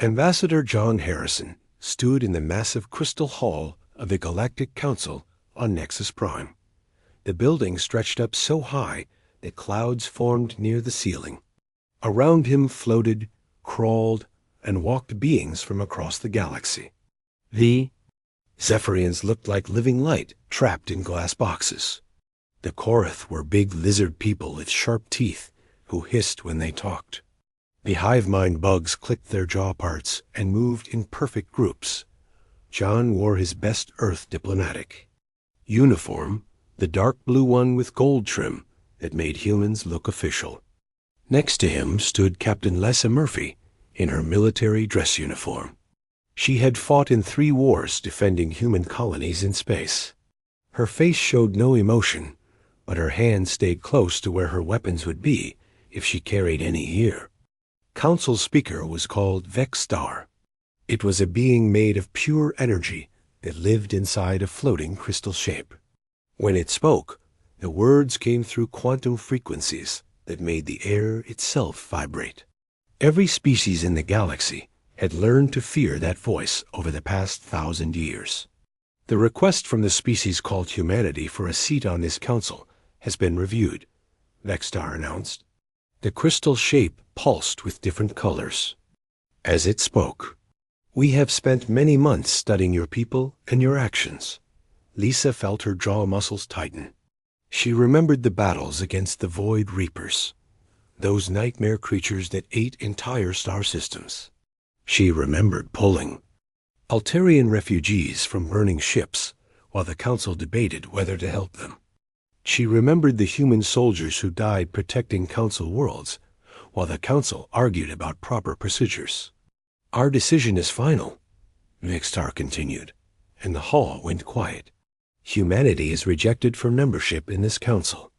Ambassador John Harrison stood in the massive crystal hall of the Galactic Council on Nexus Prime. The building stretched up so high that clouds formed near the ceiling. Around him floated, crawled, and walked beings from across the galaxy. The Zephyrians looked like living light trapped in glass boxes. The Korath were big lizard people with sharp teeth who hissed when they talked. The hive mind bugs clicked their jaw parts and moved in perfect groups. John wore his best Earth diplomatic uniform, the dark blue one with gold trim that made humans look official. Next to him stood Captain Lessa Murphy in her military dress uniform. She had fought in 3 wars defending human colonies in space. Her face showed no emotion, but her hands stayed close to where her weapons would be if she carried any here. Council speaker was called Vexstar. It was a being made of pure energy that lived inside a floating crystal shape. When it spoke, the words came through quantum frequencies that made the air itself vibrate. Every species in the galaxy had learned to fear that voice over the past 1,000 years. The request from the species called humanity for a seat on this council has been reviewed, Vexstar announced. The crystal shape pulsed with different colors. As it spoke, "We have spent many months studying your people and your actions." Lisa felt her jaw muscles tighten. She remembered the battles against the Void Reapers, those nightmare creatures that ate entire star systems. She remembered pulling Altarian refugees from burning ships while the council debated whether to help them. She remembered the human soldiers who died protecting council worlds while the council argued about proper procedures. "Our decision is final," Vexstar continued, and the hall went quiet. "Humanity is rejected from membership in this council."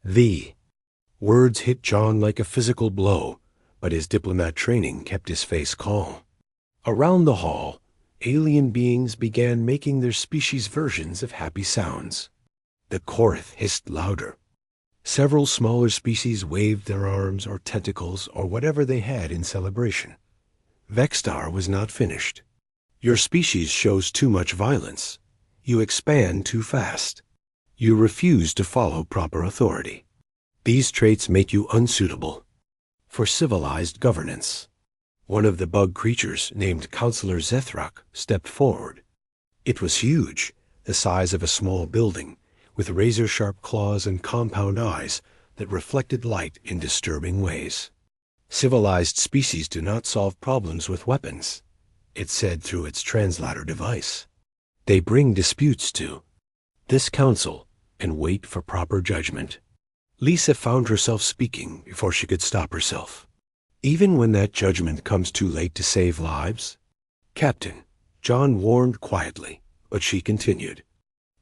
The words hit John like a physical blow, but his diplomat training kept his face calm. Around the hall, alien beings began making their species versions of happy sounds. The Korath hissed louder. Several smaller species waved their arms or tentacles or whatever they had in celebration. Vexstar was not finished. "Your species shows too much violence. You expand too fast. You refuse to follow proper authority. These traits make you unsuitable for civilized governance." One of the bug creatures, named Counselor Zethrak, stepped forward. It was huge, the size of a small building, with razor-sharp claws and compound eyes that reflected light in disturbing ways. "Civilized species do not solve problems with weapons," it said through its translator device. "They bring disputes to this council and wait for proper judgment." Lisa found herself speaking before she could stop herself. "Even when that judgment comes too late to save lives?" "Captain," John warned quietly, but she continued.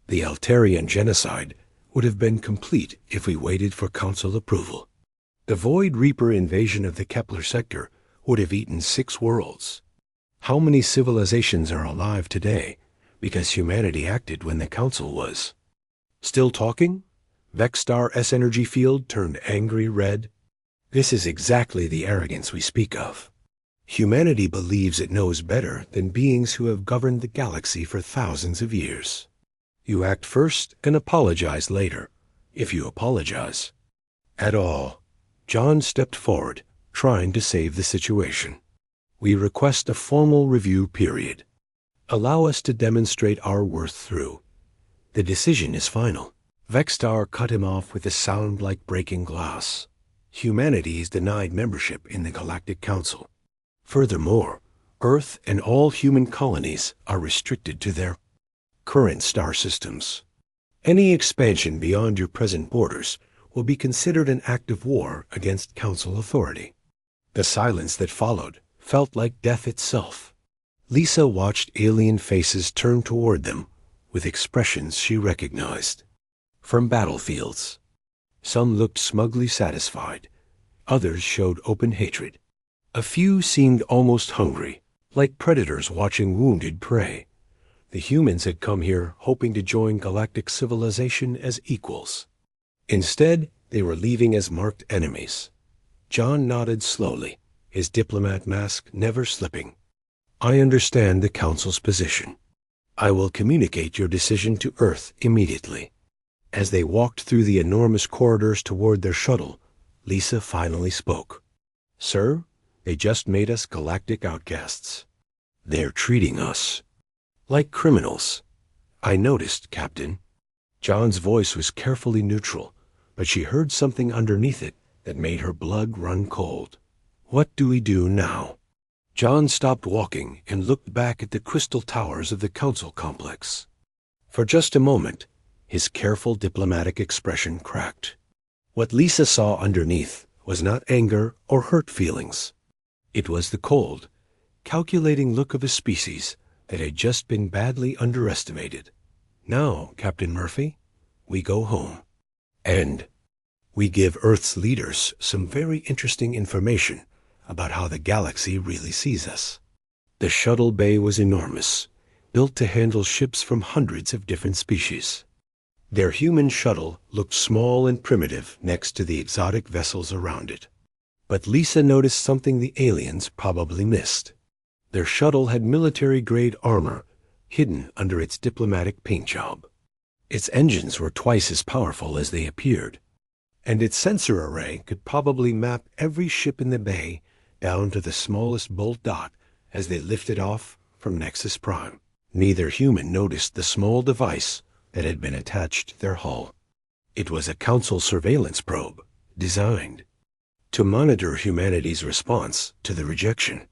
"The Altarian genocide would have been complete if we waited for council approval. The Void Reaper invasion of the Kepler sector would have eaten 6 worlds. How many civilizations are alive today because humanity acted when the council was?" "Still talking?" Vexstar's energy field turned angry red. "This is exactly the arrogance we speak of. Humanity believes it knows better than beings who have governed the galaxy for thousands of years. You act first and apologize later, if you apologize at all." John stepped forward, trying to save the situation. "We request a formal review period. Allow us to demonstrate our worth through. The decision is final." Vexstar cut him off with a sound like breaking glass. "Humanity is denied membership in the Galactic Council. Furthermore, Earth and all human colonies are restricted to their current star systems. Any expansion beyond your present borders will be considered an act of war against Council authority." The silence that followed felt like death itself. Lisa watched alien faces turn toward them with expressions she recognized from battlefields. Some looked smugly satisfied. Others showed open hatred. A few seemed almost hungry, like predators watching wounded prey. The humans had come here hoping to join galactic civilization as equals. Instead, they were leaving as marked enemies. John nodded slowly, his diplomat mask never slipping. I understand the Council's position. I will communicate your decision to Earth immediately." As they walked through the enormous corridors toward their shuttle, Lisa finally spoke. "Sir, they just made us galactic outcasts. They're treating us like criminals." "I noticed, Captain." John's voice was carefully neutral, but she heard something underneath it that made her blood run cold. "What do we do now?" John stopped walking and looked back at the crystal towers of the Council complex. For just a moment, his careful diplomatic expression cracked. What Lisa saw underneath was not anger or hurt feelings. It was the cold, calculating look of a species that had just been badly underestimated. "Now, Captain Murphy, we go home. And we give Earth's leaders some very interesting information about how the galaxy really sees us." The shuttle bay was enormous, built to handle ships from hundreds of different species. Their human shuttle looked small and primitive next to the exotic vessels around it. But Lisa noticed something the aliens probably missed. Their shuttle had military-grade armor hidden under its diplomatic paint job. Its engines were twice as powerful as they appeared, and its sensor array could probably map every ship in the bay down to the smallest bolt dot as they lifted off from Nexus Prime. Neither human noticed the small device that had been attached to their hull. It was a Council surveillance probe, designed to monitor humanity's response to the rejection.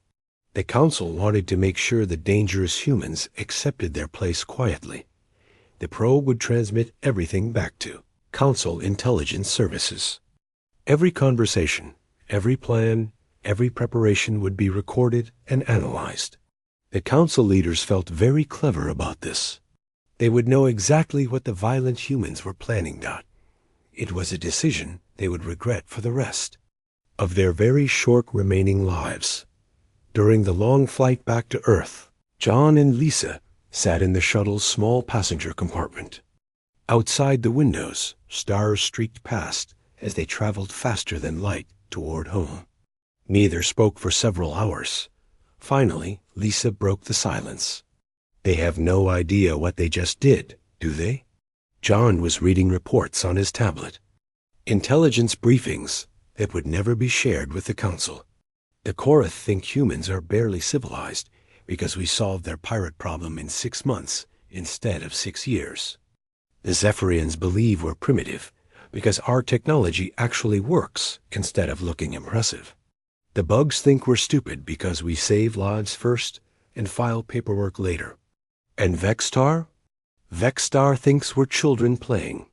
The Council wanted to make sure the dangerous humans accepted their place quietly. The probe would transmit everything back to Council intelligence services. Every conversation, every plan, every preparation would be recorded and analyzed. The Council leaders felt very clever about this. They would know exactly what the violent humans were planning. It was a decision they would regret for the rest of their very short remaining lives. During the long flight back to Earth, John and Lisa sat in the shuttle's small passenger compartment. Outside the windows, stars streaked past as they traveled faster than light toward home. Neither spoke for several hours. Finally, Lisa broke the silence. "They have no idea what they just did, do they?" John was reading reports on his tablet. Intelligence briefings that would never be shared with the Council. "The Korath think humans are barely civilized because we solved their pirate problem in 6 months instead of 6 years. The Zephyrians believe we're primitive because our technology actually works instead of looking impressive. The bugs think we're stupid because we save lives first and file paperwork later. And Vexstar? Vexstar thinks we're children playing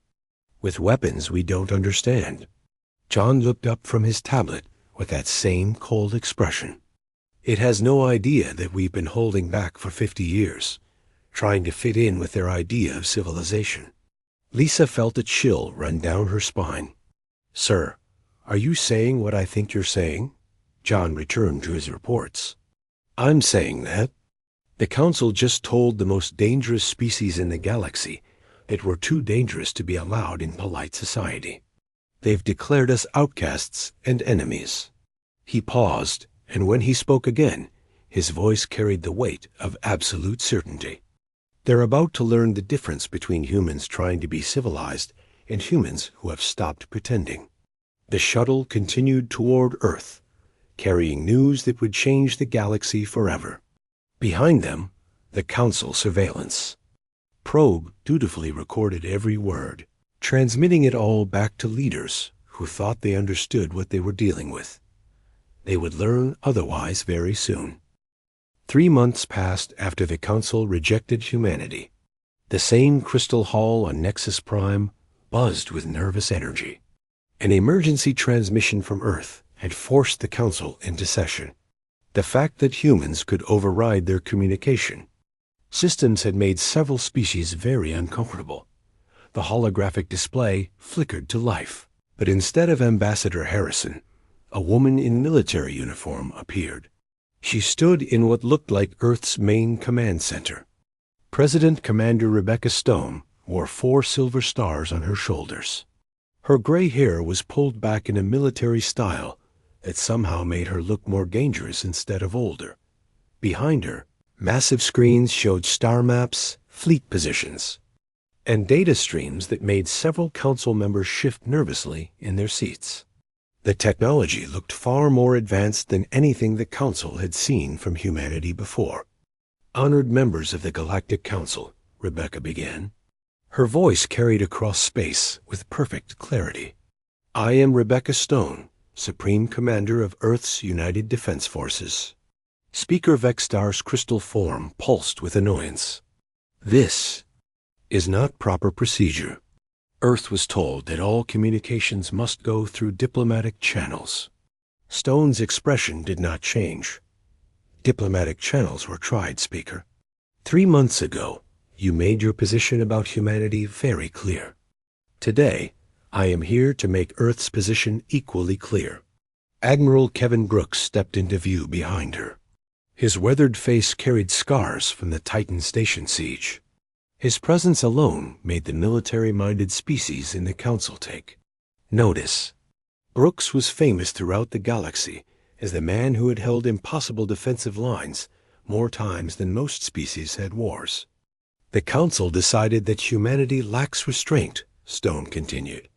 with weapons we don't understand." John looked up from his tablet with that same cold expression. "It has no idea that we've been holding back for 50 years, trying to fit in with their idea of civilization." Lisa felt a chill run down her spine. "Sir, are you saying what I think you're saying?" John returned to his reports. "I'm saying that the Council just told the most dangerous species in the galaxy that we're too dangerous to be allowed in polite society. They've declared us outcasts and enemies." He paused, and when he spoke again, his voice carried the weight of absolute certainty. "They're about to learn the difference between humans trying to be civilized and humans who have stopped pretending." The shuttle continued toward Earth, carrying news that would change the galaxy forever. Behind them, the Council surveillance probe dutifully recorded every word, transmitting it all back to leaders who thought they understood what they were dealing with. They would learn otherwise very soon. 3 months passed after the Council rejected humanity. The same crystal hall on Nexus Prime buzzed with nervous energy. An emergency transmission from Earth had forced the Council into session. The fact that humans could override their communication systems had made several species very uncomfortable. The holographic display flickered to life, but instead of Ambassador Harrison, a woman in military uniform appeared. She stood in what looked like Earth's main command center. President Commander Rebecca Stone wore 4 silver stars on her shoulders. Her gray hair was pulled back in a military style that somehow made her look more dangerous instead of older. Behind her, massive screens showed star maps, fleet positions, and data streams that made several council members shift nervously in their seats. The technology looked far more advanced than anything the Council had seen from humanity before. "Honored members of the Galactic Council," Rebecca began. Her voice carried across space with perfect clarity. "I am Rebecca Stone, Supreme Commander of Earth's United Defense Forces." Speaker Vextar's crystal form pulsed with annoyance. "This is not proper procedure. Earth was told that all communications must go through diplomatic channels." Stone's expression did not change. "Diplomatic channels were tried, Speaker. 3 months ago, you made your position about humanity very clear. Today, I am here to make Earth's position equally clear." Admiral Kevin Brooks stepped into view behind her. His weathered face carried scars from the Titan station siege. His presence alone made the military-minded species in the Council take notice. Brooks was famous throughout the galaxy as the man who had held impossible defensive lines more times than most species had wars. "The Council decided that humanity lacks restraint," Stone continued.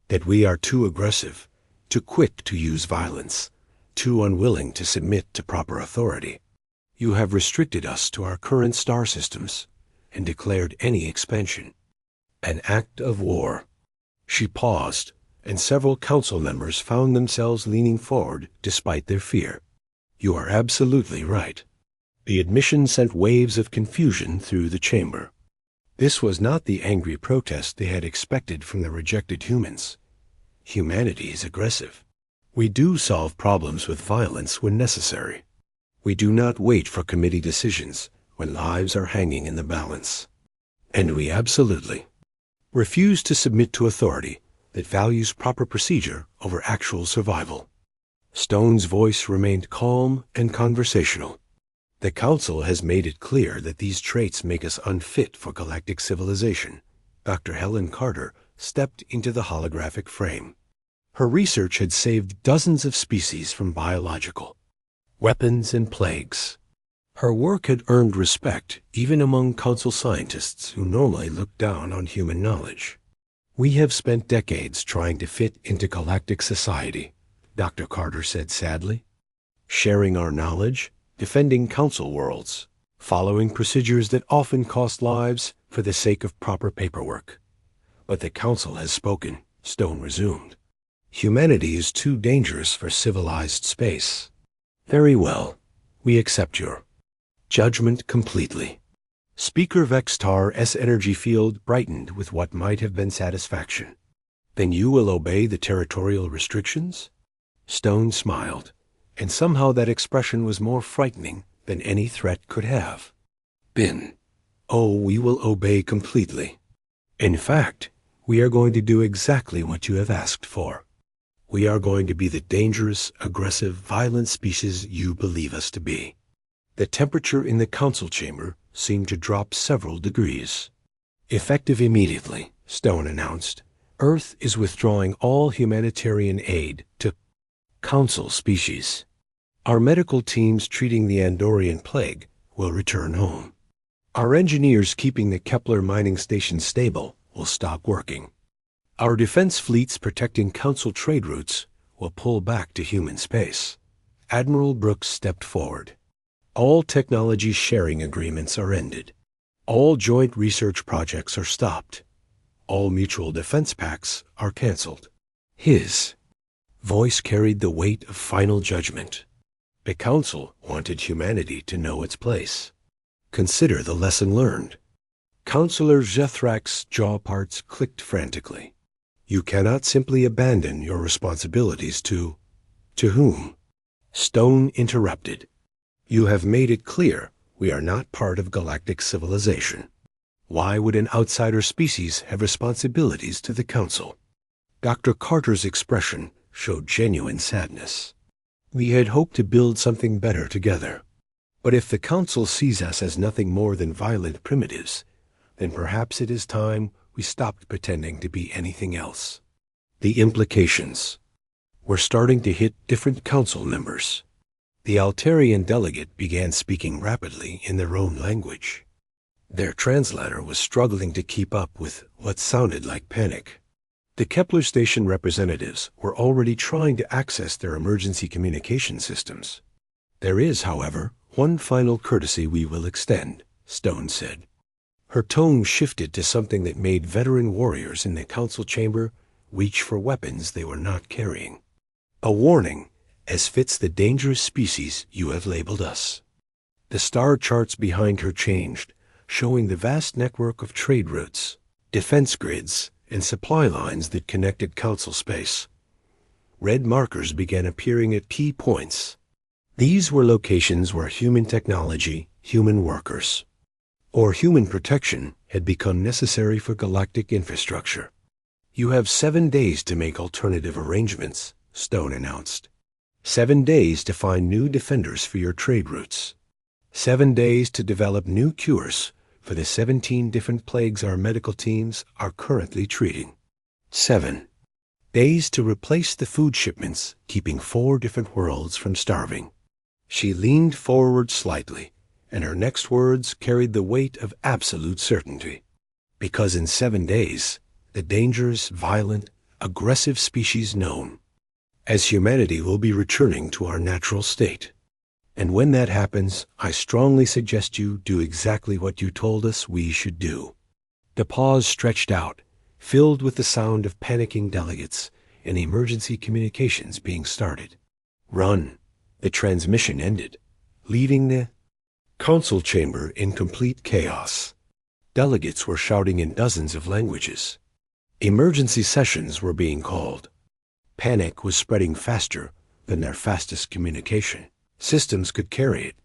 "That we are too aggressive, too quick to use violence, too unwilling to submit to proper authority. You have restricted us to our current star systems and declared any expansion an act of war." She paused, and several council members found themselves leaning forward despite their fear. "You are absolutely right." The admission sent waves of confusion through the chamber. This was not the angry protest they had expected from the rejected humans. Humanity is aggressive. We do solve problems with violence when necessary. We do not wait for committee decisions when lives are hanging in the balance. And we absolutely refuse to submit to authority that values proper procedure over actual survival. Stone's voice remained calm and conversational. "The Council has made it clear that these traits make us unfit for galactic civilization." Dr. Helen Carter stepped into the holographic frame. Her research had saved dozens of species from biological weapons and plagues. Her work had earned respect even among Council scientists who normally looked down on human knowledge. "We have spent decades trying to fit into galactic society," Dr. Carter said sadly. "Sharing our knowledge, defending Council worlds, following procedures that often cost lives for the sake of proper paperwork. But the Council has spoken," Stone resumed. "Humanity is too dangerous for civilized space." "Very well. We accept your judgment completely." Speaker Vextar's energy field brightened with what might have been satisfaction. "Then you will obey the territorial restrictions?" Stone smiled, and somehow that expression was more frightening than any threat could have. "Bin. Oh, we will obey completely. In fact, we are going to do exactly what you have asked for. We are going to be the dangerous, aggressive, violent species you believe us to be." The temperature in the Council chamber seemed to drop several degrees. "Effective immediately," Stone announced, "Earth is withdrawing all humanitarian aid to Council species. Our medical teams treating the Andorian plague will return home. Our engineers keeping the Kepler mining station stable will stop working. Our defense fleets protecting Council trade routes will pull back to human space." Admiral Brooks stepped forward. "All technology sharing agreements are ended. All joint research projects are stopped. All mutual defense pacts are canceled." His voice carried the weight of final judgment. The Council wanted humanity to know its place. Consider the lesson learned. Councillor Zethrak's jaw parts clicked frantically. "You cannot simply abandon your responsibilities to whom?" Stone interrupted. "You have made it clear we are not part of galactic civilization. Why would an outsider species have responsibilities to the Council?" Dr. Carter's expression showed genuine sadness. "We had hoped to build something better together. But if the Council sees us as nothing more than violent primitives, then perhaps it is time we stopped pretending to be anything else." The implications were starting to hit different Council members. The Altarian delegate began speaking rapidly in their own language. Their translator was struggling to keep up with what sounded like panic. The Kepler station representatives were already trying to access their emergency communication systems. "There is, however, one final courtesy we will extend," Stone said. Her tone shifted to something that made veteran warriors in the council chamber reach for weapons they were not carrying. "A warning, as fits the dangerous species you have labeled us." The star charts behind her changed, showing the vast network of trade routes, defense grids, and supply lines that connected council space. Red markers began appearing at key points. These were locations where human technology, human workers, or human protection had become necessary for galactic infrastructure. "You have 7 days to make alternative arrangements," Stone announced. 7 days to find new defenders for your trade routes. 7 days to develop new cures for the 17 different plagues our medical teams are currently treating. 7 days to replace the food shipments, keeping 4 different worlds from starving. She leaned forward slightly, and her next words carried the weight of absolute certainty. Because in 7 days, the dangerous, violent, aggressive species known as humanity will be returning to our natural state. And when that happens, I strongly suggest you do exactly what you told us we should do." The pause stretched out, filled with the sound of panicking delegates and emergency communications being started. "Run." The transmission ended, leaving the council chamber in complete chaos. Delegates were shouting in dozens of languages. Emergency sessions were being called. Panic was spreading faster than their fastest communication systems could carry it,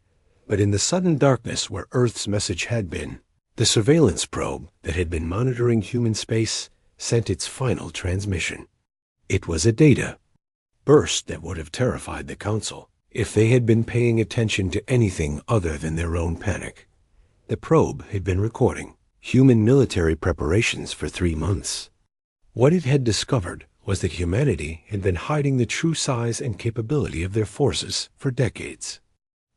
but in the sudden darkness where Earth's message had been, the surveillance probe that had been monitoring human space sent its final transmission. It was a data burst that would have terrified the Council if they had been paying attention to anything other than their own panic. The probe had been recording human military preparations for 3 months. What it had discovered was that humanity had been hiding the true size and capability of their forces for decades.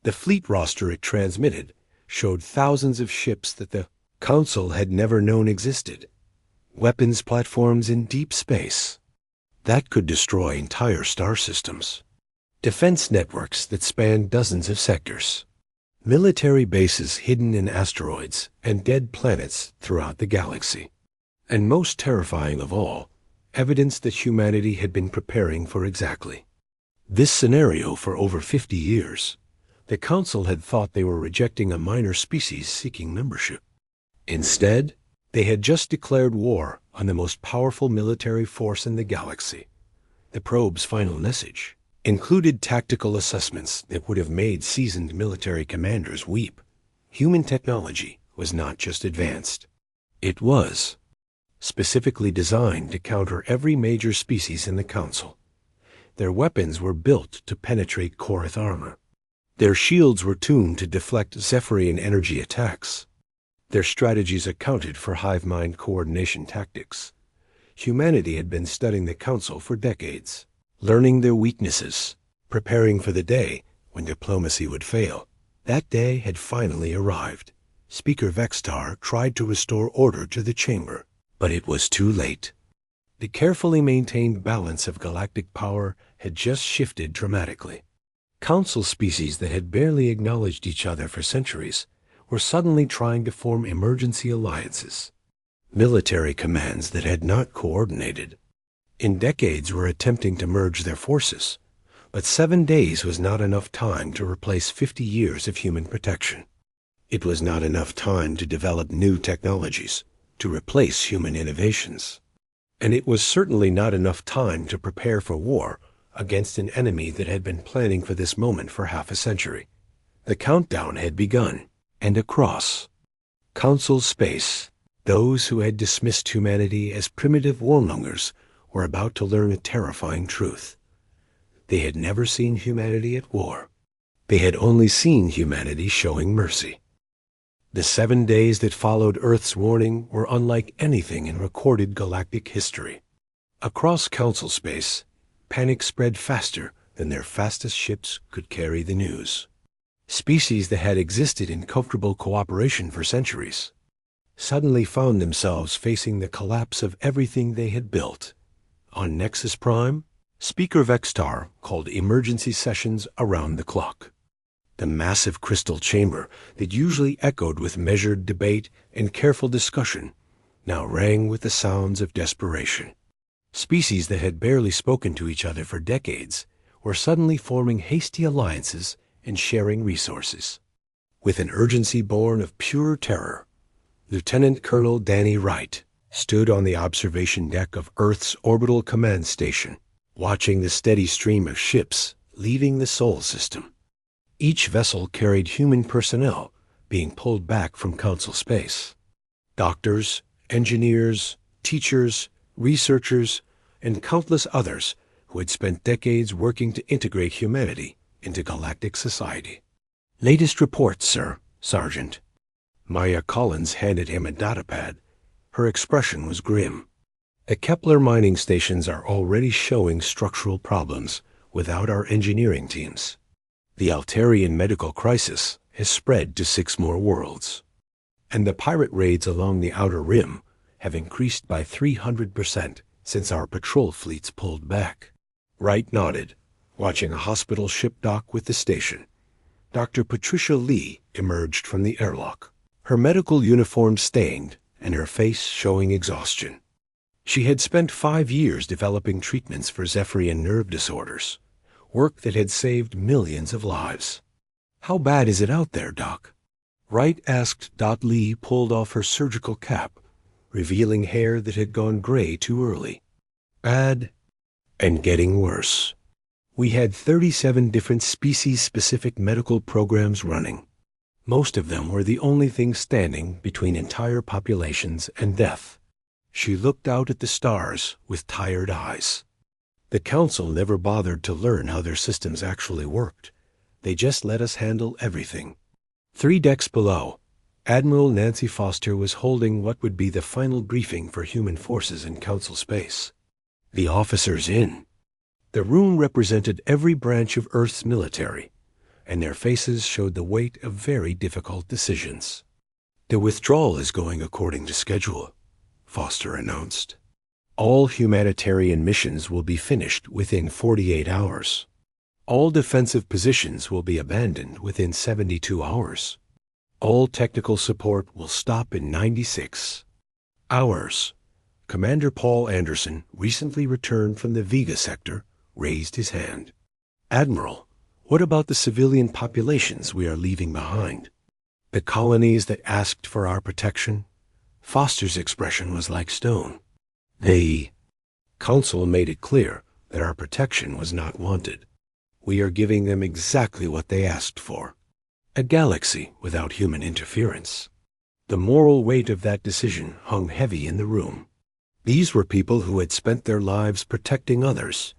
The fleet roster it transmitted showed thousands of ships that the Council had never known existed, weapons platforms in deep space that could destroy entire star systems, defense networks that spanned dozens of sectors, military bases hidden in asteroids and dead planets throughout the galaxy, and most terrifying of all, evidence that humanity had been preparing for exactly this scenario for over 50 years. The Council had thought they were rejecting a minor species seeking membership. Instead, they had just declared war on the most powerful military force in the galaxy. The probe's final message included tactical assessments that would have made seasoned military commanders weep. Human technology was not just advanced. It was specifically designed to counter every major species in the Council. Their weapons were built to penetrate Korath armor. Their shields were tuned to deflect Zephyrian energy attacks. Their strategies accounted for hive mind coordination tactics. Humanity had been studying the Council for decades, learning their weaknesses, preparing for the day when diplomacy would fail. That day had finally arrived. Speaker Vextar tried to restore order to the chamber, but it was too late. The carefully maintained balance of galactic power had just shifted dramatically. Council species that had barely acknowledged each other for centuries were suddenly trying to form emergency alliances. Military commands that had not coordinated in decades were attempting to merge their forces, but 7 days was not enough time to replace 50 years of human protection. It was not enough time to develop new technologies to replace human innovations. And it was certainly not enough time to prepare for war against an enemy that had been planning for this moment for half a century. The countdown had begun, and across Council space, those who had dismissed humanity as primitive warmongers were about to learn a terrifying truth. They had never seen humanity at war. They had only seen humanity showing mercy. The 7 days that followed Earth's warning were unlike anything in recorded galactic history. Across Council space, panic spread faster than their fastest ships could carry the news. Species that had existed in comfortable cooperation for centuries suddenly found themselves facing the collapse of everything they had built. On Nexus Prime, Speaker Vextar called emergency sessions around the clock. The massive crystal chamber that usually echoed with measured debate and careful discussion now rang with the sounds of desperation. Species that had barely spoken to each other for decades were suddenly forming hasty alliances and sharing resources. With an urgency born of pure terror, Lieutenant Colonel Danny Wright stood on the observation deck of Earth's orbital command station, watching the steady stream of ships leaving the Sol system. Each vessel carried human personnel being pulled back from Council space. Doctors, engineers, teachers, researchers, and countless others who had spent decades working to integrate humanity into galactic society. "Latest reports, sir, Sergeant." Maya Collins handed him a datapad. Her expression was grim. "The Kepler mining stations are already showing structural problems without our engineering teams. The Altarian medical crisis has spread to 6 more worlds. And the pirate raids along the Outer Rim have increased by 300% since our patrol fleets pulled back." Wright nodded, watching a hospital ship dock with the station. Dr. Patricia Lee emerged from the airlock, her medical uniform stained and her face showing exhaustion. She had spent 5 years developing treatments for Zephyrian nerve disorders, work that had saved millions of lives. "How bad is it out there, Doc?" Wright asked. Lee pulled off her surgical cap, revealing hair that had gone gray too early. "Bad and getting worse. We had 37 different species-specific medical programs running. Most of them were the only thing standing between entire populations and death." She looked out at the stars with tired eyes. The Council never bothered to learn how their systems actually worked. They just let us handle everything. 3 decks below, Admiral Nancy Foster was holding what would be the final briefing for human forces in Council space. The officers in. The room represented every branch of Earth's military, and their faces showed the weight of very difficult decisions. "The withdrawal is going according to schedule," Foster announced. "All humanitarian missions will be finished within 48 hours. All defensive positions will be abandoned within 72 hours. All technical support will stop in 96 hours. Commander Paul Anderson, recently returned from the Vega sector, raised his hand. "Admiral, what about the civilian populations we are leaving behind? The colonies that asked for our protection?" Foster's expression was like stone. "The Council made it clear that our protection was not wanted. We are giving them exactly what they asked for. A galaxy without human interference." The moral weight of that decision hung heavy in the room. These were people who had spent their lives protecting others,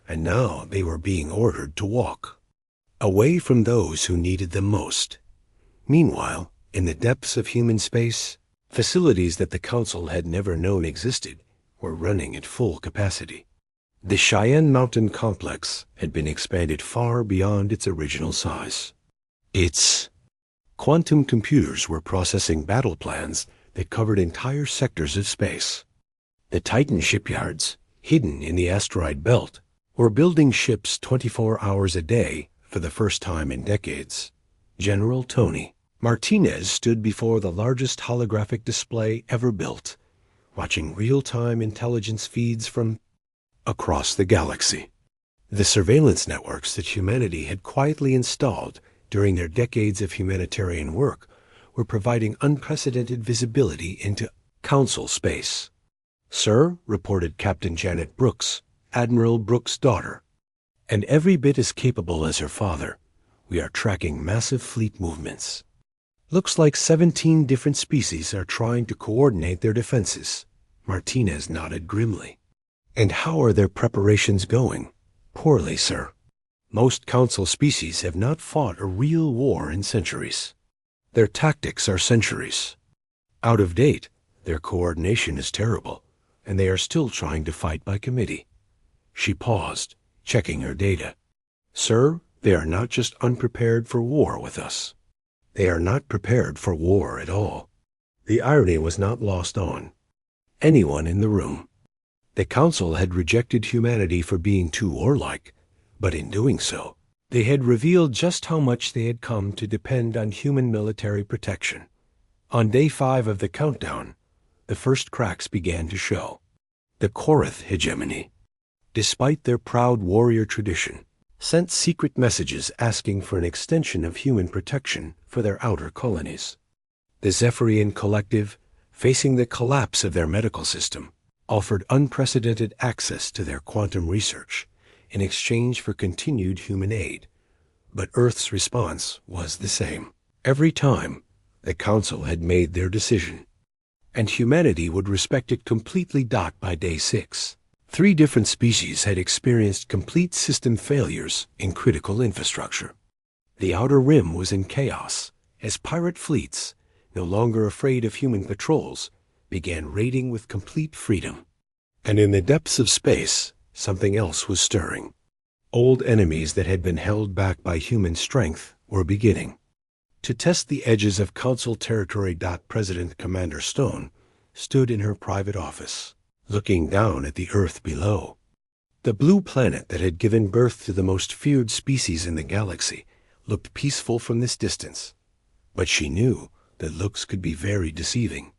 and now they were being ordered to walk away from those who needed them most. Meanwhile, in the depths of human space, facilities that the Council had never known existed were running at full capacity. The Cheyenne Mountain complex had been expanded far beyond its original size. Its quantum computers were processing battle plans that covered entire sectors of space. The Titan shipyards, hidden in the asteroid belt, were building ships 24 hours a day for the first time in decades. General Tony Martinez stood before the largest holographic display ever built, watching real-time intelligence feeds from across the galaxy. The surveillance networks that humanity had quietly installed during their decades of humanitarian work were providing unprecedented visibility into Council space. "Sir," reported Captain Janet Brooks, Admiral Brooks' daughter, "and every bit as capable as her father, we are tracking massive fleet movements. Looks like 17 different species are trying to coordinate their defenses." Martinez nodded grimly. "And how are their preparations going?" "Poorly, sir. Most Council species have not fought a real war in centuries. Their tactics are centuries out of date, their coordination is terrible, and they are still trying to fight by committee." She paused, checking her data. Sir, they are not just unprepared for war with us. They are not prepared for war at all. The irony was not lost on anyone in the room. The Council had rejected humanity for being too warlike, but in doing so, they had revealed just how much they had come to depend on human military protection. On day 5 of the countdown, the first cracks began to show. The Korath hegemony, despite their proud warrior tradition, sent secret messages asking for an extension of human protection for their outer colonies. The Zephyrian Collective, facing the collapse of their medical system, offered unprecedented access to their quantum research in exchange for continued human aid. But Earth's response was the same. Every time, the Council had made their decision, and humanity would respect it completely. By day 6, 3 different species had experienced complete system failures in critical infrastructure. The Outer Rim was in chaos as pirate fleets, no longer afraid of human patrols, began raiding with complete freedom. And in the depths of space, something else was stirring. Old enemies that had been held back by human strength were beginning to test the edges of Council territory. President Commander Stone stood in her private office, looking down at the Earth below. The blue planet that had given birth to the most feared species in the galaxy looked peaceful from this distance, but she knew that looks could be very deceiving.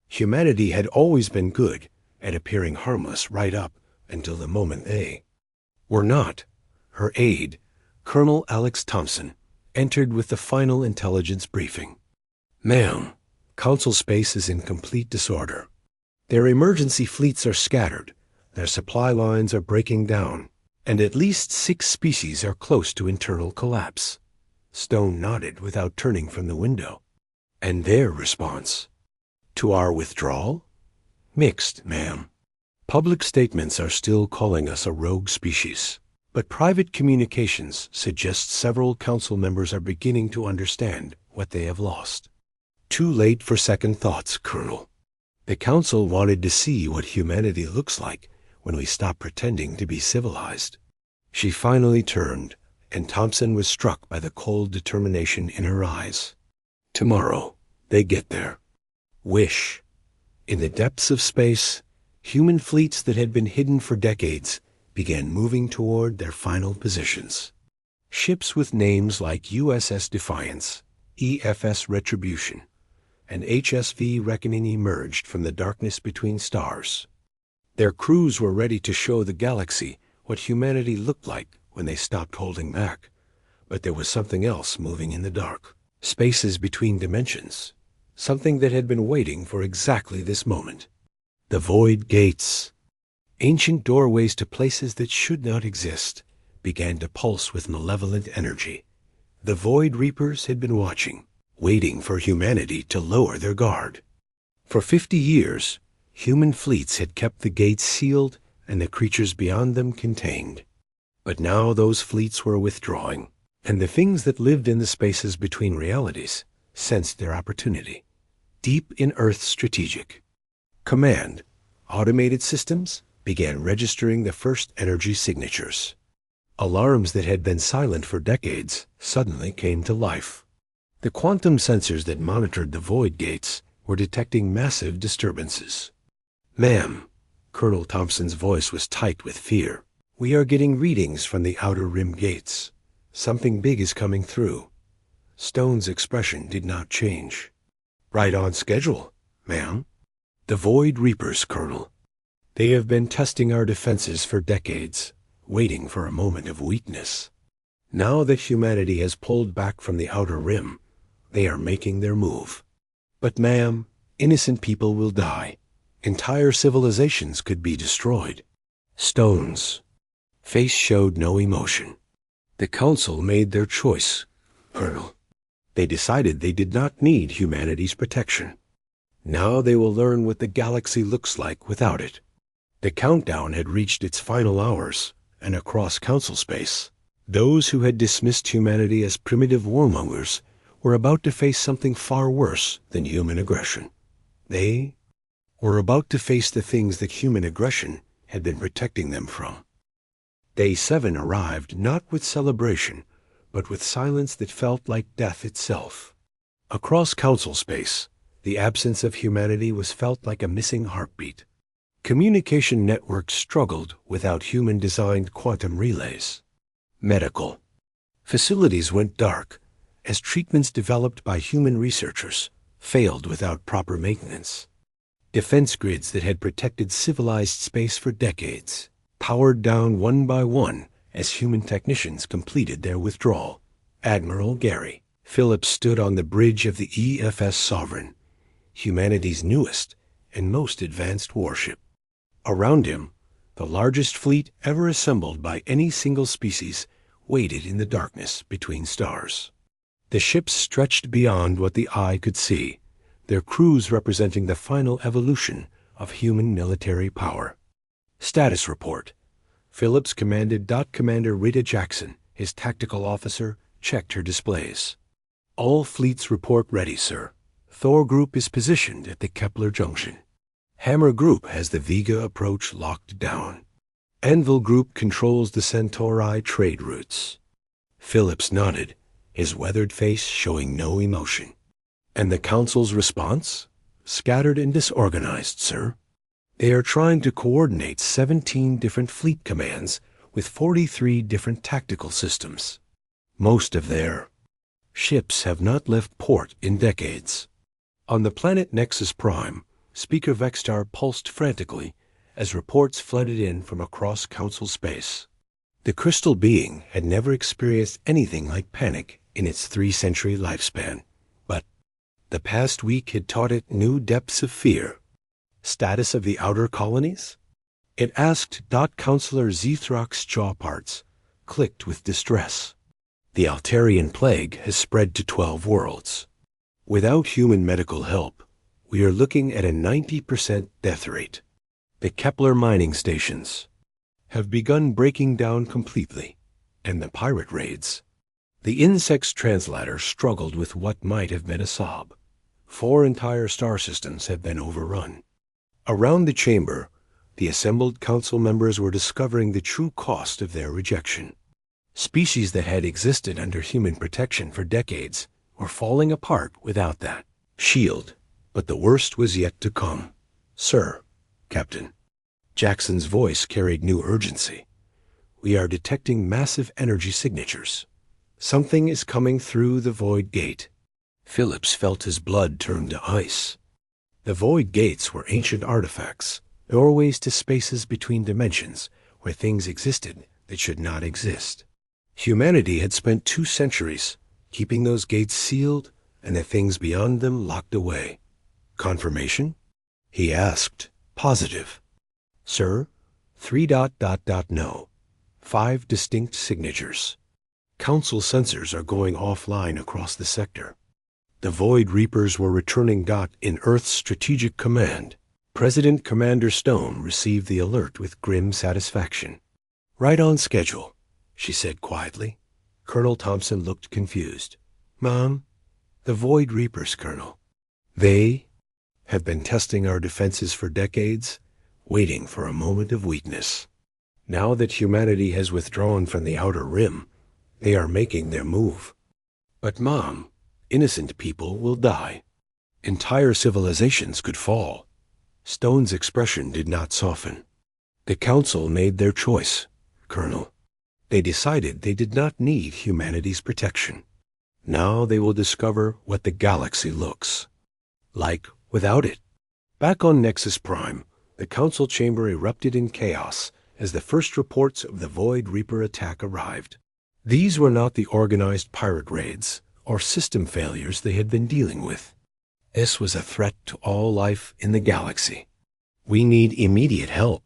Humanity had always been good at appearing harmless right up until the moment they were not. Her aide, Colonel Alex Thompson, entered with the final intelligence briefing. Ma'am, Council space is in complete disorder. Their emergency fleets are scattered, their supply lines are breaking down, and at least 6 species are close to internal collapse. Stone nodded without turning from the window. And their response to our withdrawal? Mixed, ma'am. Public statements are still calling us a rogue species, but private communications suggest several Council members are beginning to understand what they have lost. Too late for second thoughts, Colonel. The Council wanted to see what humanity looks like when we stop pretending to be civilized. She finally turned, and Thompson was struck by the cold determination in her eyes. Tomorrow, they get there. Wish. In the depths of space, human fleets that had been hidden for decades began moving toward their final positions. Ships with names like USS Defiance, EFS Retribution, and HSV Reckoning emerged from the darkness between stars. Their crews were ready to show the galaxy what humanity looked like when they stopped holding back. But there was something else moving in the dark. Spaces between dimensions. Something that had been waiting for exactly this moment. The void gates, ancient doorways to places that should not exist, began to pulse with malevolent energy. The Void Reapers had been watching, waiting for humanity to lower their guard. For 50 years, human fleets had kept the gates sealed and the creatures beyond them contained. But now those fleets were withdrawing, and the things that lived in the spaces between realities sensed their opportunity. Deep in Earth's strategic command, automated systems began registering the first energy signatures. Alarms that had been silent for decades suddenly came to life. The quantum sensors that monitored the void gates were detecting massive disturbances. Ma'am, Colonel Thompson's voice was tight with fear. We are getting readings from the outer rim gates. Something big is coming through. Stone's expression did not change. Right on schedule, ma'am. The Void Reapers, Colonel. They have been testing our defenses for decades, waiting for a moment of weakness. Now that humanity has pulled back from the outer rim, they are making their move. But ma'am, innocent people will die. Entire civilizations could be destroyed. Stone's face showed no emotion. The Council made their choice, Colonel. They decided they did not need humanity's protection. Now they will learn what the galaxy looks like without it. The countdown had reached its final hours, and across Council space, those who had dismissed humanity as primitive warmongers were about to face something far worse than human aggression. They were about to face the things that human aggression had been protecting them from. Day 7 arrived not with celebration, but with silence that felt like death itself. Across council space, the absence of humanity was felt like a missing heartbeat. Communication networks struggled without human-designed quantum relays. Medical facilities went dark as treatments developed by human researchers failed without proper maintenance. Defense grids that had protected civilized space for decades powered down one by one as human technicians completed their withdrawal. Admiral Gary Phillips stood on the bridge of the EFS Sovereign, humanity's newest and most advanced warship. Around him, the largest fleet ever assembled by any single species waited in the darkness between stars. The ships stretched beyond what the eye could see, their crews representing the final evolution of human military power. Status report. Phillips commanded. Commander Rita Jackson, his tactical officer, checked her displays. All fleets report ready, sir. Thor Group is positioned at the Kepler Junction. Hammer Group has the Vega approach locked down. Anvil Group controls the Centauri trade routes. Phillips nodded, his weathered face showing no emotion. And the Council's response? Scattered and disorganized, sir. They are trying to coordinate 17 different fleet commands with 43 different tactical systems. Most of their ships have not left port in decades. On the planet Nexus Prime, Speaker Vexstar pulsed frantically as reports flooded in from across Council space. The crystal being had never experienced anything like panic in its 3-century lifespan, but the past week had taught it new depths of fear. Status of the outer colonies? It asked. Counselor Zethrock's jaw parts clicked with distress. The Altarian plague has spread to 12 worlds. Without human medical help, we are looking at a 90% death rate. The Kepler mining stations have begun breaking down completely, and the pirate raids. The insect's translator struggled with what might have been a sob. 4 entire star systems have been overrun. Around the chamber, the assembled council members were discovering the true cost of their rejection. Species that had existed under human protection for decades were falling apart without that shield, but the worst was yet to come. Sir, Captain. Jackson's voice carried new urgency. We are detecting massive energy signatures. Something is coming through the Void Gate. Phillips felt his blood turn to ice. The Void Gates were ancient artifacts, doorways to spaces between dimensions where things existed that should not exist. Humanity had spent 2 centuries keeping those gates sealed and the things beyond them locked away. Confirmation? He asked. Positive. Sir, 3. No. 5 distinct signatures. Council sensors are going offline across the sector. The Void Reapers were returning. In Earth's Strategic Command, President Commander Stone received the alert with grim satisfaction. Right on schedule, she said quietly. Colonel Thompson looked confused. Mom, the Void Reapers, Colonel. They have been testing our defenses for decades, waiting for a moment of weakness. Now that humanity has withdrawn from the outer rim, they are making their move. But Mom, innocent people will die. Entire civilizations could fall. Stone's expression did not soften. The Council made their choice, Colonel. They decided they did not need humanity's protection. Now they will discover what the galaxy looks like without it. Back on Nexus Prime, the Council chamber erupted in chaos as the first reports of the Void Reaper attack arrived. These were not the organized pirate raids or system failures they had been dealing with. This was a threat to all life in the galaxy. We need immediate help.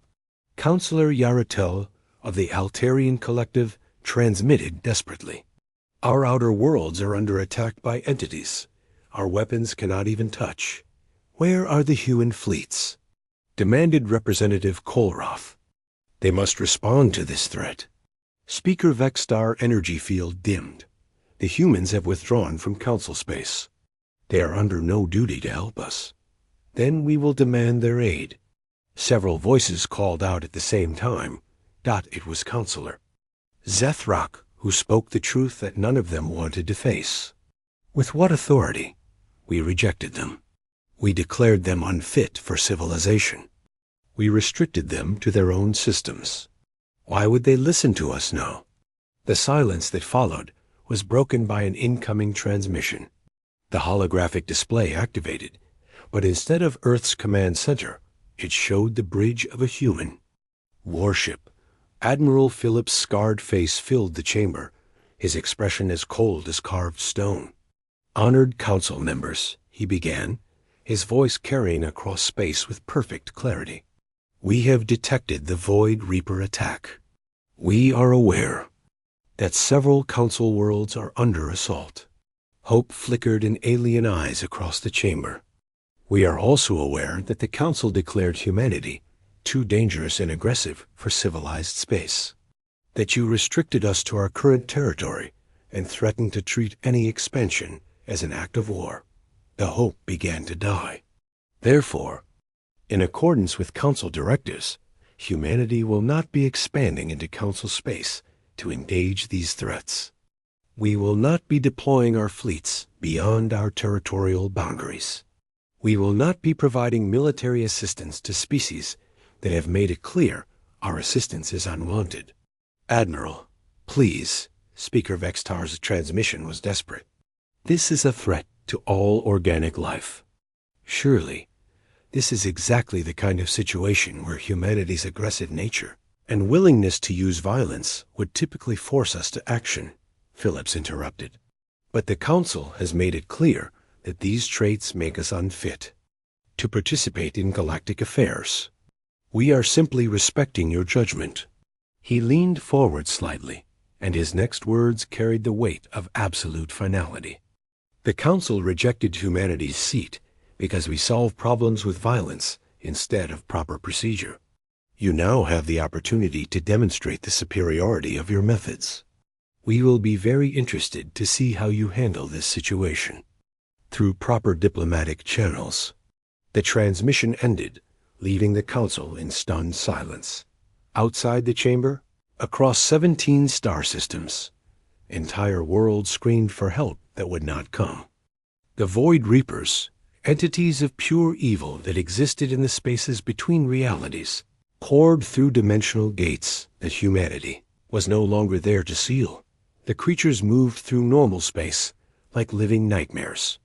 Counselor Yaratel of the Altarian Collective transmitted desperately. Our outer worlds are under attack by entities our weapons cannot even touch. Where are the human fleets? Demanded Representative Kolroth. They must respond to this threat. Speaker Vexstar energy field dimmed. The humans have withdrawn from council space. They are under no duty to help us. Then we will demand their aid. Several voices called out at the same time. It was Counselor Zethrak who spoke the truth that none of them wanted to face. With what authority? We rejected them. We declared them unfit for civilization. We restricted them to their own systems. Why would they listen to us now? The silence that followed was broken by an incoming transmission. The holographic display activated, but instead of Earth's command center, it showed the bridge of a human. Warship. Admiral Phillips' scarred face filled the chamber, his expression as cold as carved stone. Honored council members, he began, his voice carrying across space with perfect clarity. We have detected the Void Reaper attack. We are aware that several council worlds are under assault. Hope flickered in alien eyes across the chamber. We are also aware that the council declared humanity too dangerous and aggressive for civilized space. That you restricted us to our current territory and threatened to treat any expansion as an act of war. The hope began to die. Therefore, in accordance with council directives, humanity will not be expanding into council space to engage these threats. We will not be deploying our fleets beyond our territorial boundaries. We will not be providing military assistance to species that have made it clear our assistance is unwanted. Admiral, please. Speaker Vextar's transmission was desperate. This is a threat to all organic life. Surely, this is exactly the kind of situation where humanity's aggressive nature and willingness to use violence would typically force us to action, Phillips interrupted. But the Council has made it clear that these traits make us unfit to participate in galactic affairs. We are simply respecting your judgment. He leaned forward slightly, and his next words carried the weight of absolute finality. The Council rejected humanity's seat because we solve problems with violence instead of proper procedure. You now have the opportunity to demonstrate the superiority of your methods. We will be very interested to see how you handle this situation. Through proper diplomatic channels. The transmission ended, leaving the Council in stunned silence. Outside the chamber, across 17 star systems, entire worlds screamed for help that would not come. The Void Reapers, entities of pure evil that existed in the spaces between realities, poured through dimensional gates that humanity was no longer there to seal. The creatures moved through normal space like living nightmares,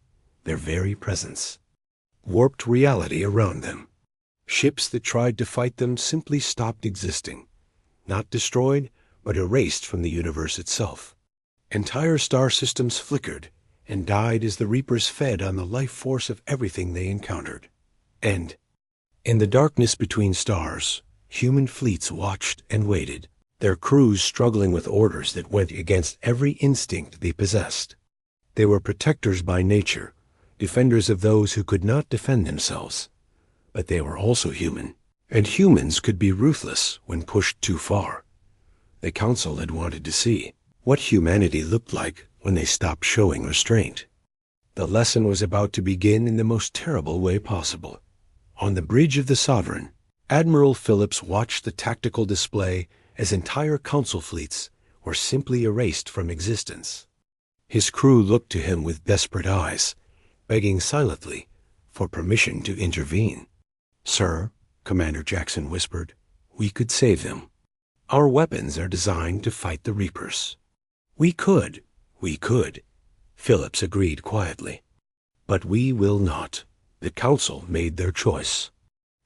their very presence warped reality around them. Ships that tried to fight them simply stopped existing, not destroyed, but erased from the universe itself. Entire star systems flickered and died as the Reapers fed on the life force of everything they encountered. And in the darkness between stars, human fleets watched and waited, their crews struggling with orders that went against every instinct they possessed. They were protectors by nature, defenders of those who could not defend themselves. But they were also human, and humans could be ruthless when pushed too far. The Council had wanted to see what humanity looked like when they stopped showing restraint. The lesson was about to begin in the most terrible way possible. On the bridge of the Sovereign, Admiral Phillips watched the tactical display as entire Council fleets were simply erased from existence. His crew looked to him with desperate eyes, begging silently for permission to intervene. Sir, Commander Jackson whispered, we could save them. Our weapons are designed to fight the Reapers. We could, Phillips agreed quietly. But we will not. The Council made their choice.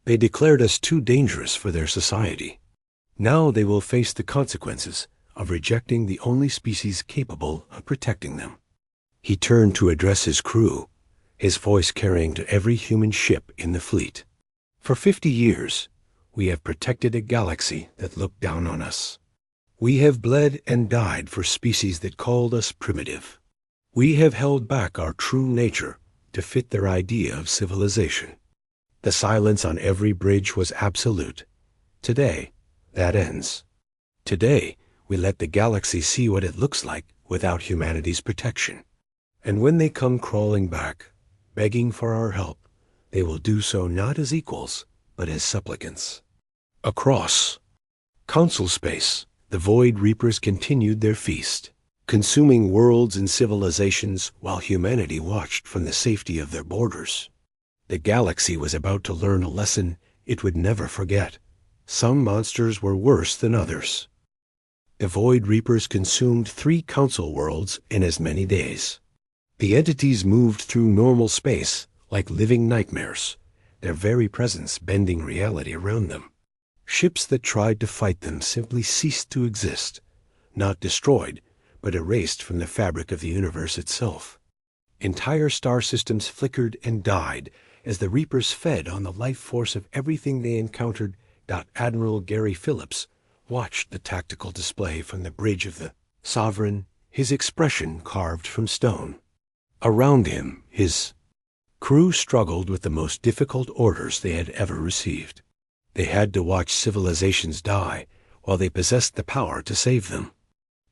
They declared us too dangerous for their society. Now they will face the consequences of rejecting the only species capable of protecting them. He turned to address his crew, his voice carrying to every human ship in the fleet. For 50 years, we have protected a galaxy that looked down on us. We have bled and died for species that called us primitive. We have held back our true nature to fit their idea of civilization. The silence on every bridge was absolute. Today, that ends. Today, we let the galaxy see what it looks like without humanity's protection. And when they come crawling back, begging for our help, they will do so not as equals, but as supplicants. Across Council space. The Void Reapers continued their feast, consuming worlds and civilizations while humanity watched from the safety of their borders. The galaxy was about to learn a lesson it would never forget. Some monsters were worse than others. The Void Reapers consumed 3 council worlds in as many days. The entities moved through normal space like living nightmares, their very presence bending reality around them. Ships that tried to fight them simply ceased to exist, not destroyed, but erased from the fabric of the universe itself. Entire star systems flickered and died as the Reapers fed on the life force of everything they encountered. Admiral Gary Phillips watched the tactical display from the bridge of the Sovereign, his expression carved from stone. Around him, his crew struggled with the most difficult orders they had ever received. They had to watch civilizations die while they possessed the power to save them.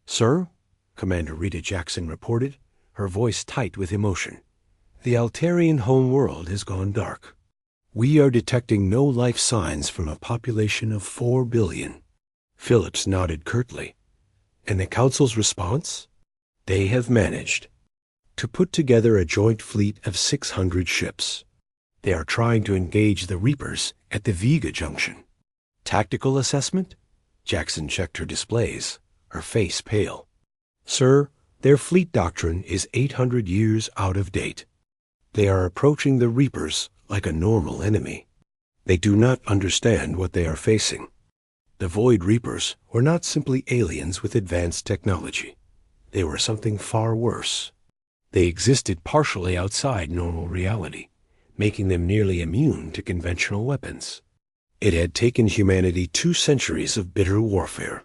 "Sir," Commander Rita Jackson reported, her voice tight with emotion, "the Altarian home world has gone dark. We are detecting no life signs from a population of 4 billion. Phillips nodded curtly. "And the Council's response? They have managed to put together a joint fleet of 600 ships. They are trying to engage the Reapers at the Vega Junction." "Tactical assessment?" Jackson checked her displays, her face pale. "Sir, their fleet doctrine is 800 years out of date. They are approaching the Reapers like a normal enemy. They do not understand what they are facing. The Void Reapers were not simply aliens with advanced technology. They were something far worse. They existed partially outside normal reality, making them nearly immune to conventional weapons. It had taken humanity 2 centuries of bitter warfare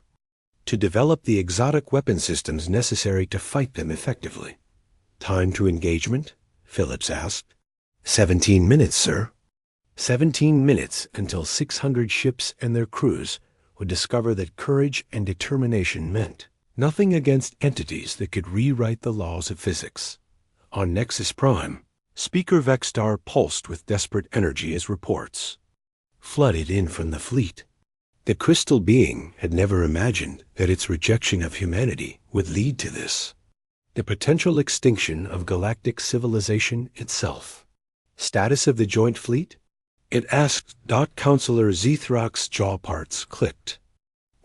to develop the exotic weapon systems necessary to fight them effectively. "Time to engagement?" Phillips asked. 17 minutes, sir. 17 minutes until 600 ships and their crews would discover that courage and determination meant nothing against entities that could rewrite the laws of physics. On Nexus Prime, Speaker Vexstar pulsed with desperate energy as reports flooded in from the fleet. The crystal being had never imagined that its rejection of humanity would lead to this. The potential extinction of galactic civilization itself. "Status of the joint fleet?" it asked. Counselor Zethrock's jaw parts clicked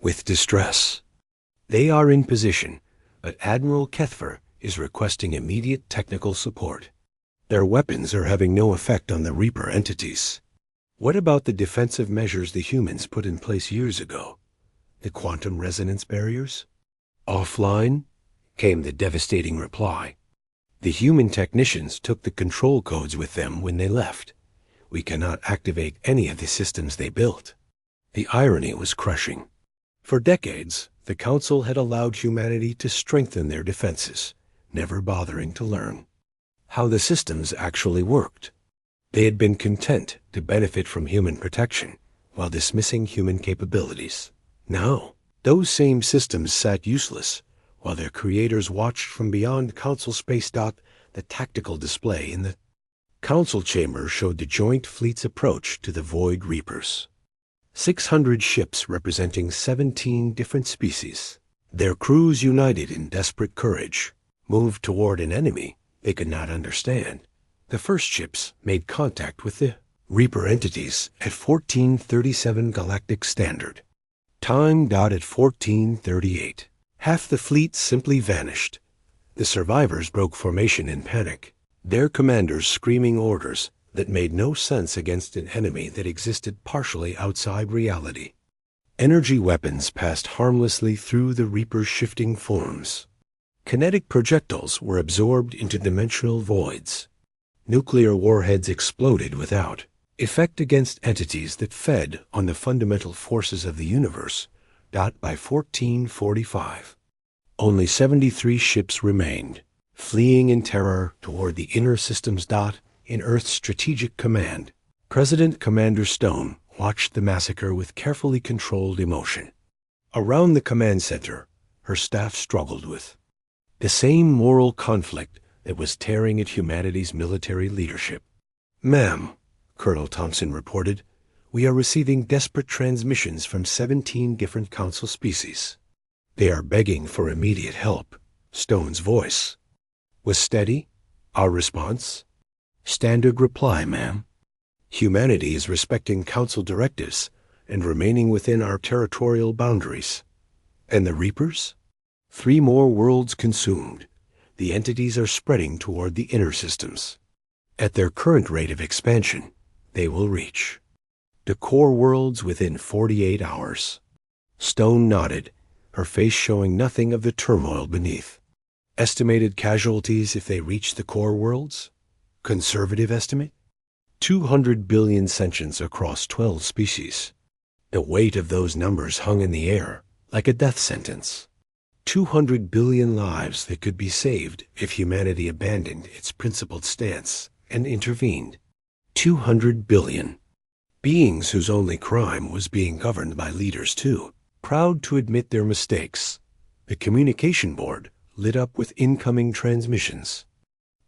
with distress. "They are in position, but Admiral Kethver is requesting immediate technical support. Their weapons are having no effect on the Reaper entities." "What about the defensive measures the humans put in place years ago? The quantum resonance barriers?" "Offline," came the devastating reply. "The human technicians took the control codes with them when they left. We cannot activate any of the systems they built." The irony was crushing. For decades, the Council had allowed humanity to strengthen their defenses, never bothering to learn how the systems actually worked. They had been content to benefit from human protection while dismissing human capabilities. Now, those same systems sat useless while their creators watched from beyond Council space. The tactical display in the Council chamber showed the joint fleet's approach to the Void Reapers. 600 ships representing 17 different species. Their crews, united in desperate courage, moved toward an enemy they could not understand. The first ships made contact with the Reaper entities at 1437 Galactic Standard. Time at 1438. Half the fleet simply vanished. The survivors broke formation in panic, their commanders screaming orders that made no sense against an enemy that existed partially outside reality. Energy weapons passed harmlessly through the Reaper's shifting forms. Kinetic projectiles were absorbed into dimensional voids. Nuclear warheads exploded without effect against entities that fed on the fundamental forces of the universe. By 1445, only 73 ships remained, fleeing in terror toward the inner systems. In Earth's Strategic Command, President Commander Stone watched the massacre with carefully controlled emotion. Around the command center, her staff struggled with the same moral conflict that was tearing at humanity's military leadership. "Ma'am," Colonel Thompson reported, We are receiving desperate transmissions from 17 different council species. They are begging for immediate help. Stone's voice was steady. Our response? Standard reply, ma'am. Humanity is respecting council directives and remaining within our territorial boundaries. And the Reapers? 3 more worlds consumed. The entities are spreading toward the inner systems. At their current rate of expansion, they will reach the core worlds within 48 hours. Stone nodded, her face showing nothing of the turmoil beneath. Estimated casualties if they reach the core worlds? Conservative estimate? 200 billion sentients across 12 species. The weight of those numbers hung in the air, like a death sentence. 200 billion lives that could be saved if humanity abandoned its principled stance and intervened. 200 billion. Beings whose only crime was being governed by leaders too, proud to admit their mistakes. The communication board lit up with incoming transmissions.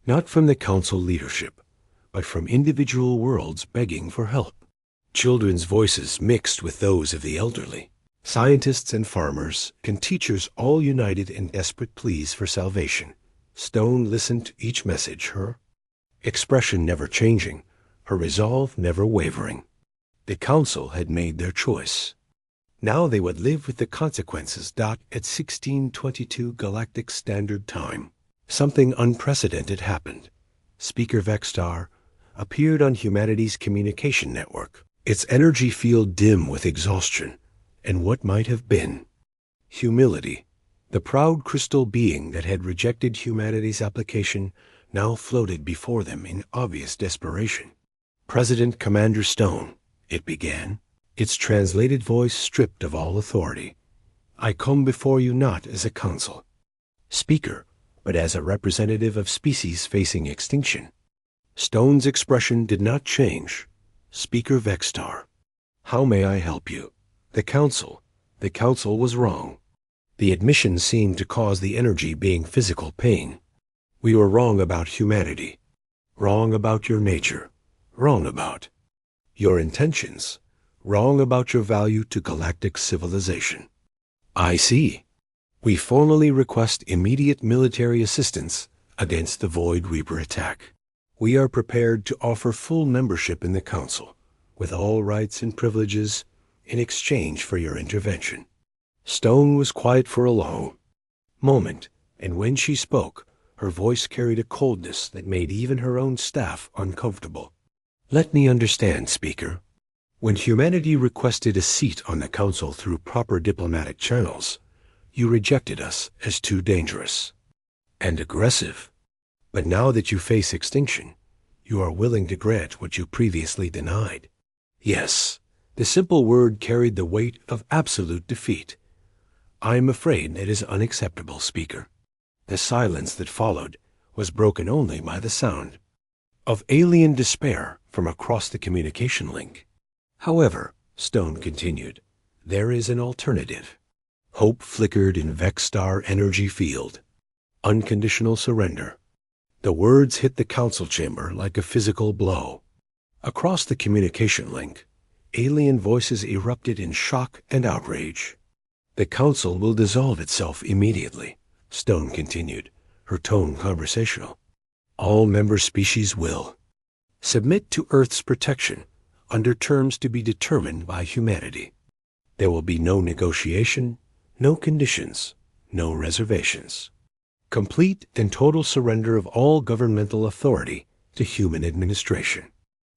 Not from the council leadership, but from individual worlds begging for help. Children's voices mixed with those of the elderly. Scientists and farmers and teachers all united in desperate pleas for salvation. Stone listened to each message, her expression never changing, her resolve never wavering. The council had made their choice. Now they would live with the consequences. At 1622 Galactic Standard Time, something unprecedented happened. Speaker Vexstar appeared on humanity's communication network, its energy field dim with exhaustion and what might have been humility. The proud crystal being that had rejected humanity's application now floated before them in obvious desperation. President Commander Stone, it began, its translated voice stripped of all authority. I come before you not as a council speaker, but as a representative of species facing extinction. Stone's expression did not change. Speaker Vexstar, how may I help you? The council was wrong. The admission seemed to cause the energy being physical pain. We were wrong about humanity, wrong about your nature, wrong about your intentions, wrong about your value to galactic civilization. I see. We formally request immediate military assistance against the Void Reaper attack. We are prepared to offer full membership in the council, with all rights and privileges, in exchange for your intervention. Stone was quiet for a long moment, and when she spoke, her voice carried a coldness that made even her own staff uncomfortable. Let me understand, Speaker. When humanity requested a seat on the council through proper diplomatic channels, you rejected us as too dangerous and aggressive. But now that you face extinction, you are willing to grant what you previously denied. Yes, the simple word carried the weight of absolute defeat. I am afraid it is unacceptable, Speaker. The silence that followed was broken only by the sound of alien despair from across the communication link. However, Stone continued, there is an alternative. Hope flickered in Vexstar energy field. Unconditional surrender. The words hit the council chamber like a physical blow. Across the communication link, alien voices erupted in shock and outrage. The council will dissolve itself immediately, Stone continued, her tone conversational. All member species will submit to Earth's protection under terms to be determined by humanity. There will be no negotiation, no conditions, no reservations. Complete and total surrender of all governmental authority to human administration.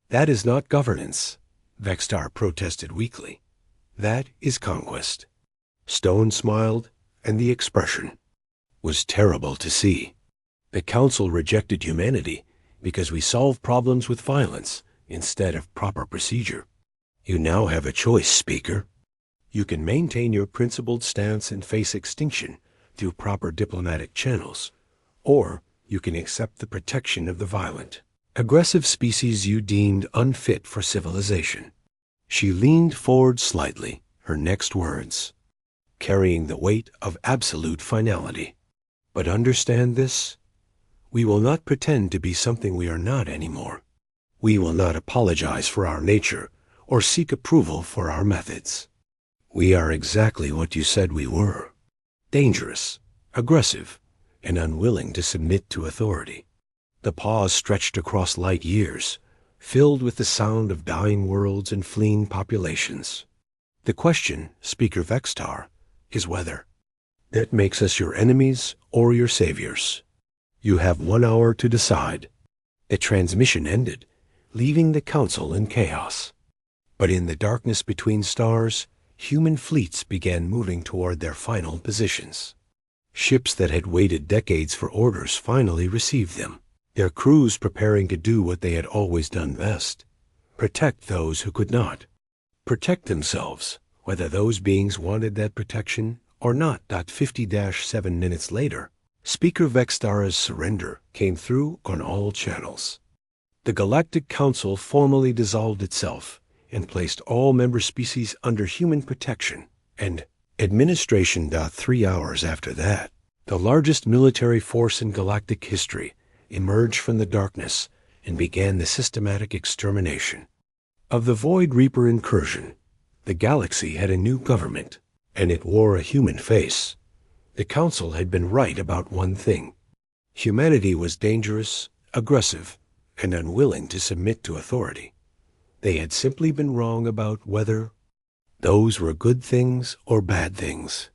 That is not governance, Vexstar protested weakly. That is conquest. Stone smiled, and the expression was terrible to see. The council rejected humanity because we solve problems with violence instead of proper procedure. You now have a choice, Speaker. You can maintain your principled stance and face extinction through proper diplomatic channels, or you can accept the protection of the violent, aggressive species you deemed unfit for civilization. She leaned forward slightly, her next words carrying the weight of absolute finality. But understand this, we will not pretend to be something we are not anymore. We will not apologize for our nature or seek approval for our methods. We are exactly what you said we were: dangerous, aggressive, and unwilling to submit to authority. The pause stretched across light years, filled with the sound of dying worlds and fleeing populations. The question, Speaker Vextar, is whether that makes us your enemies or your saviors. You have 1 hour to decide. The transmission ended, leaving the council in chaos. But in the darkness between stars, human fleets began moving toward their final positions. Ships that had waited decades for orders finally received them, their crews preparing to do what they had always done best: protect those who could not. Protect themselves, whether those beings wanted that protection or not. 50-7 minutes later, Speaker Vextara's surrender came through on all channels. The Galactic Council formally dissolved itself and placed all member species under human protection and administration. 3 hours after that, the largest military force in galactic history emerged from the darkness and began the systematic extermination of the Void Reaper incursion. The galaxy had a new government, and it wore a human face. The Council had been right about one thing: humanity was dangerous, aggressive, and unwilling to submit to authority. They had simply been wrong about whether those were good things or bad things.